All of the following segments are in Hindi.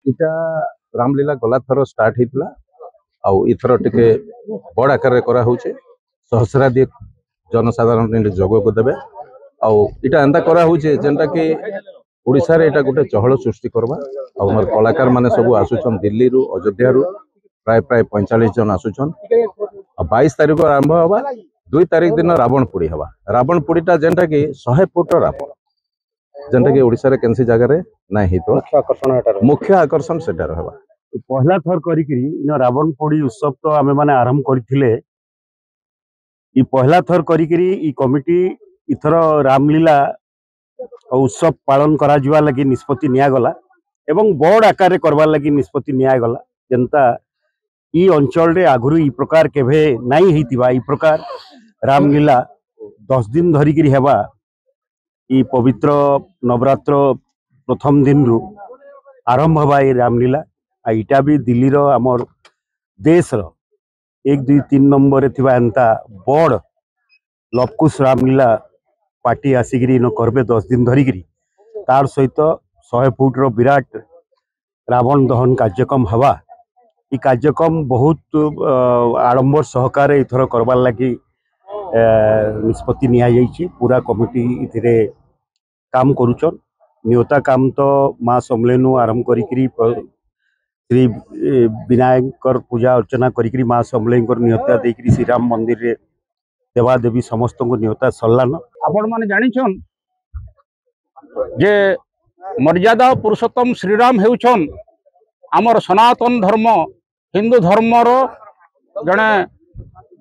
इटा रामलीला गला थर स्टार्ट होता आउ इथर टिके बड़ आकार करा होचे सहस्राधिक जनसाधारण जोग को देबे आउ इटा एंता करा होचे जेंटा कि ओडिशा रे इटा गोटे चहल सृष्टि करबा आउ हमर कलाकार माने सब आसुछन दिल्ली रु अयोध्या रु प्राय प्राय 45 जन आसुछन 22 तारिख आरंभ हवा 2 तारिख दिन रावण पोड़ी हवा रावण पोड़ीटा जेंटा कि 100 फुट रावण जेंटा कि ओडिशा रे केनसी जगह रे नाही हितो मुख्य आकर्षण सेटा रहबा पहला थर करिकरी रावण पोड़ी उत्सव तो आमे माने आरंभ करथिले ई पहला थर करिकरी ई कमिटी इथर रामलीला उत्सव पालन करा जुवा लगी निष्पत्ति निया गला एवं बड़ आकार रे करबा लगी निष्पत्ति निया गला जनता ई अंचल रे आगुरु ई प्रकार केभे नाही हेतिबा ई प्रकार रामलीला 10 दिन धरिकरी हेबा ई पवित्र नवरात्र प्रथम दिन रु आरंभ हवा ये रामलीला आईटा भी दिल्ली रो आमर देश रो 1 2 3 नंबर रे थिबा एंता बड़ लवकुश रामलीला पार्टी आसिकरी न करबे 10 दिन धरिकरी तार सहित 100 फुट रो विराट रावण दहन कार्यक्रम हवा ई कार्यक्रम बहुत आडंबर सहकार इथर करबार लगी निष्पत्ति निया जाइछि पूरा कमिटी इथिरे काम करूचन नियोता काम तो माँ समलेनु आरंभ करिकरी श्री विनायक पूजा अर्चना करिकरी माँ समलेकर नियोता देकरी श्री राम मंदिर रे देवा देवी समस्त को नियोता सल्लान आपण माने जानिछन जे मर्यादा पुरुषोत्तम श्रीराम हेउछन आमर सनातन धर्म हिंदू धर्मर जड़े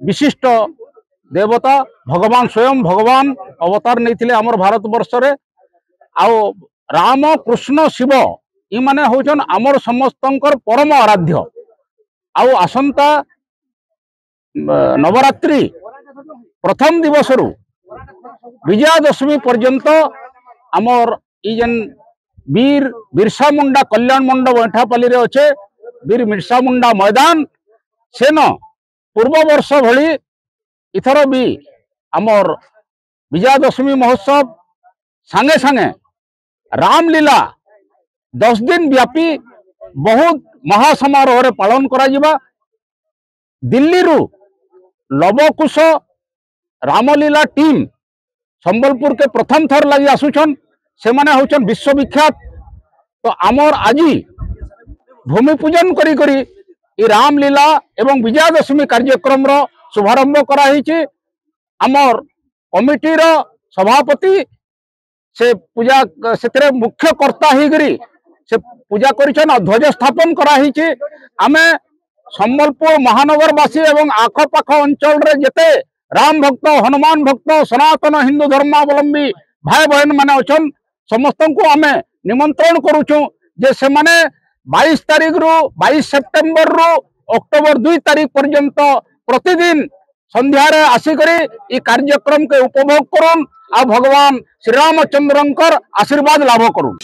विशिष्ट देवता भगवान स्वयं भगवान अवतार नहीं आमर भारत वर्ष रे आओ राम कृष्ण शिव इ माने होचन आमर समस्तंकर परम आराध्य आओ आसंता नवरात्रि प्रथम दिवस रु विजयादशमी पर्यंत आमर इ जेन वीर बिरसा मुंडा कल्याण मंडप एठापाली रे अच्छे वीर बिरसा मुंडा मैदान सेन पूर्व वर्ष भली इथर भी आमर विजयादशमी महोत्सव सांगे सांगे रामलीला 10 दिन व्यापी बहुत महासमारोह रे पालन करा जिबा दिल्ली रु लवकुश रामलीला टीम संबलपुर के प्रथम थर लगी आसुछन से माने होचन विश्वविख्यात तो आमर आजी भूमि पूजन करी करी ई रामलीला एवं विजयादशमी कार्यक्रम रो शुभारंभ करा हिची आमर कमिटी रो सभापति से पूजा से मुख्य कर्ता ही गरी से पूजा करिछन ध्वज स्थापन करा हिची आमे संबलपुर महानगरवासी एवं आखपाख अंचल रे जेते राम भक्त हनुमान भक्त सनातन हिंदू धर्मावलंबी भाई बहन माने अछन समस्त को आमे निमंत्रण करूछु जे से माने 22 तारीख रु 22 सेप्टेम्बर रु अक्टोबर 2 तारीख पर्यंत प्रतिदिन संध्या रे आसिकरी ई कार्यक्रम के उपभोग करुन आ भगवान श्री रामचंद्रंकर आशीर्वाद लाभ करुन।